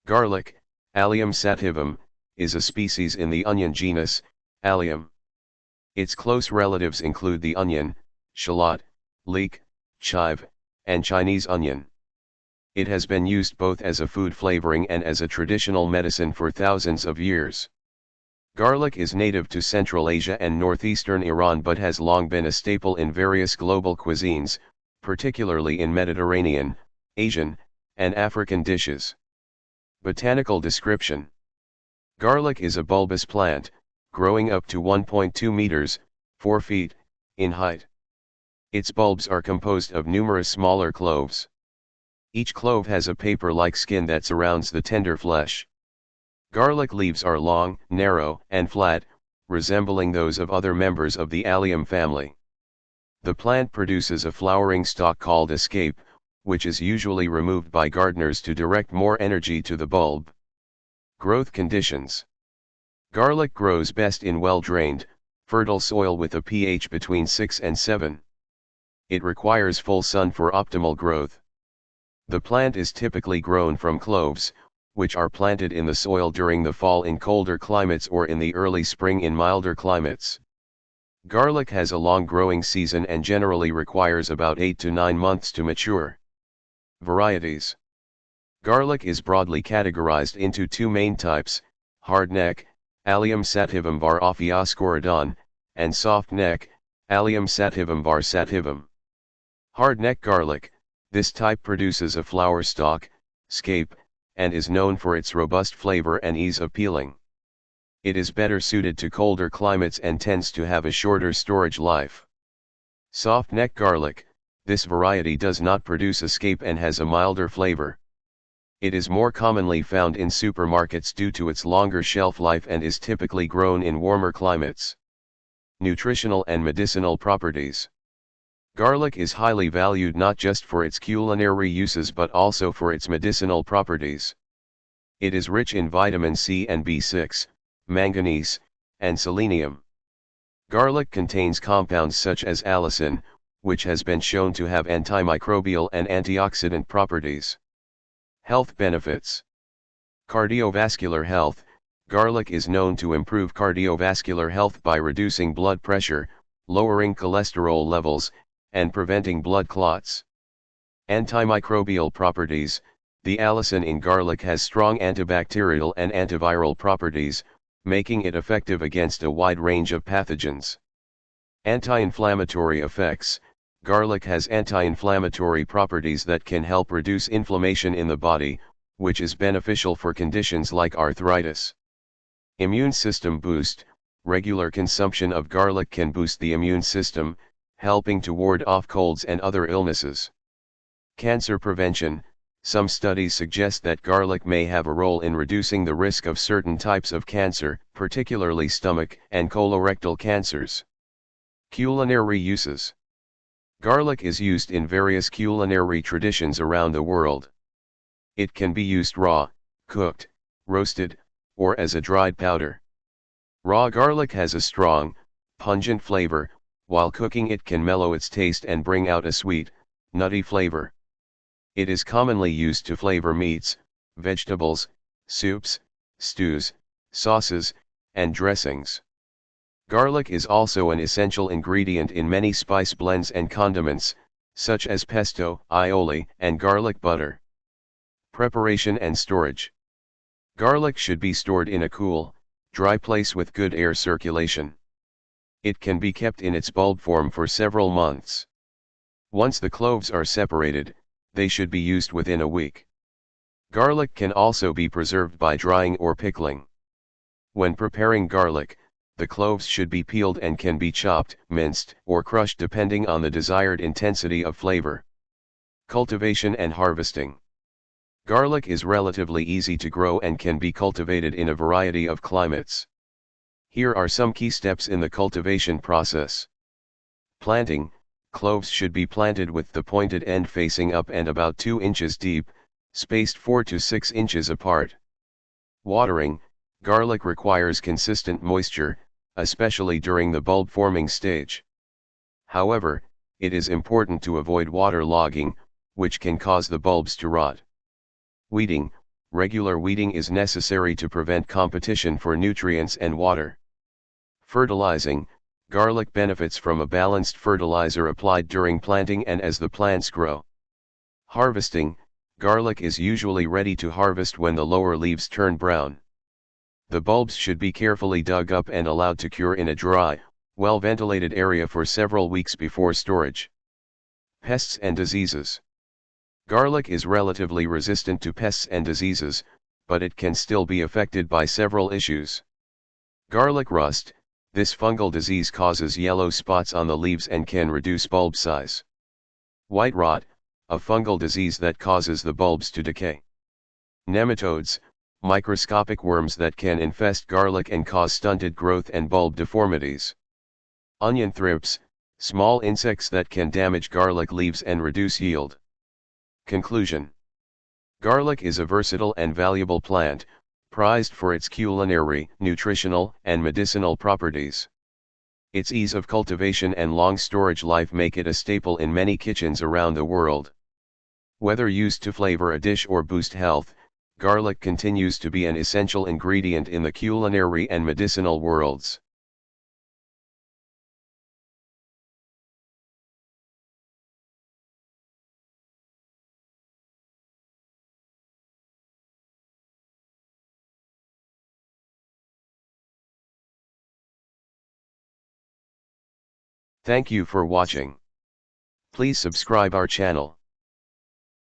Garlic, Allium sativum, is a species in the onion genus, Allium. Its close relatives include the onion, shallot, leek, chive, and Chinese onion. It has been used both as a food flavoring and as a traditional medicine for thousands of years. Garlic is native to Central Asia and northeastern Iran but has long been a staple in various global cuisines, particularly in Mediterranean, Asian, and African dishes. Botanical description: garlic is a bulbous plant, growing up to 1.2 meters, 4 feet, in height. Its bulbs are composed of numerous smaller cloves. Each clove has a paper-like skin that surrounds the tender flesh. Garlic leaves are long, narrow, and flat, resembling those of other members of the Allium family. The plant produces a flowering stalk called a scape, which is usually removed by gardeners to direct more energy to the bulb. Growth conditions: garlic grows best in well-drained, fertile soil with a pH between 6 and 7. It requires full sun for optimal growth. The plant is typically grown from cloves, which are planted in the soil during the fall in colder climates or in the early spring in milder climates. Garlic has a long growing season and generally requires about 8 to 9 months to mature. Varieties: garlic is broadly categorized into two main types: hardneck, Allium sativum var ophioscorodon, and softneck, Allium sativum var sativum. Hardneck garlic: this type produces a flower stalk, scape, and is known for its robust flavor and ease of peeling. It is better suited to colder climates and tends to have a shorter storage life. Softneck garlic: this variety does not produce a scape and has a milder flavor. It is more commonly found in supermarkets due to its longer shelf life and is typically grown in warmer climates. Nutritional and medicinal properties: garlic is highly valued not just for its culinary uses but also for its medicinal properties. It is rich in vitamin C and B6, manganese, and selenium. Garlic contains compounds such as allicin, which has been shown to have antimicrobial and antioxidant properties. Health benefits: cardiovascular health: garlic is known to improve cardiovascular health by reducing blood pressure, lowering cholesterol levels, and preventing blood clots. Antimicrobial properties: the allicin in garlic has strong antibacterial and antiviral properties, making it effective against a wide range of pathogens. Anti-inflammatory effects: garlic has anti-inflammatory properties that can help reduce inflammation in the body, which is beneficial for conditions like arthritis. Immune system boost: regular consumption of garlic can boost the immune system, helping to ward off colds and other illnesses. Cancer prevention: some studies suggest that garlic may have a role in reducing the risk of certain types of cancer, particularly stomach and colorectal cancers. Culinary uses: garlic is used in various culinary traditions around the world. It can be used raw, cooked, roasted, or as a dried powder. Raw garlic has a strong, pungent flavor, while cooking it can mellow its taste and bring out a sweet, nutty flavor. It is commonly used to flavor meats, vegetables, soups, stews, sauces, and dressings. Garlic is also an essential ingredient in many spice blends and condiments, such as pesto, aioli, and garlic butter. Preparation and storage: garlic should be stored in a cool, dry place with good air circulation. It can be kept in its bulb form for several months. Once the cloves are separated, they should be used within a week. Garlic can also be preserved by drying or pickling. When preparing garlic, the cloves should be peeled and can be chopped, minced, or crushed depending on the desired intensity of flavor. Cultivation and harvesting: garlic is relatively easy to grow and can be cultivated in a variety of climates. Here are some key steps in the cultivation process. Planting: cloves should be planted with the pointed end facing up and about 2 inches deep, spaced 4 to 6 inches apart. Watering: garlic requires consistent moisture, especially during the bulb forming stage. However, it is important to avoid waterlogging, which can cause the bulbs to rot. Weeding: regular weeding is necessary to prevent competition for nutrients and water. Fertilizing, garlic benefits from a balanced fertilizer applied during planting and as the plants grow. Harvesting, garlic is usually ready to harvest when the lower leaves turn brown. The bulbs should be carefully dug up and allowed to cure in a dry, well-ventilated area for several weeks before storage. Pests and diseases. Garlic is relatively resistant to pests and diseases, but it can still be affected by several issues. Garlic rust, this fungal disease causes yellow spots on the leaves and can reduce bulb size. White rot, a fungal disease that causes the bulbs to decay. Nematodes, microscopic worms that can infest garlic and cause stunted growth and bulb deformities. Onion thrips, small insects that can damage garlic leaves and reduce yield. Conclusion. Garlic is a versatile and valuable plant, prized for its culinary, nutritional, and medicinal properties. Its ease of cultivation and long storage life make it a staple in many kitchens around the world. Whether used to flavor a dish or boost health, garlic continues to be an essential ingredient in the culinary and medicinal worlds. Thank you for watching. Please subscribe our channel.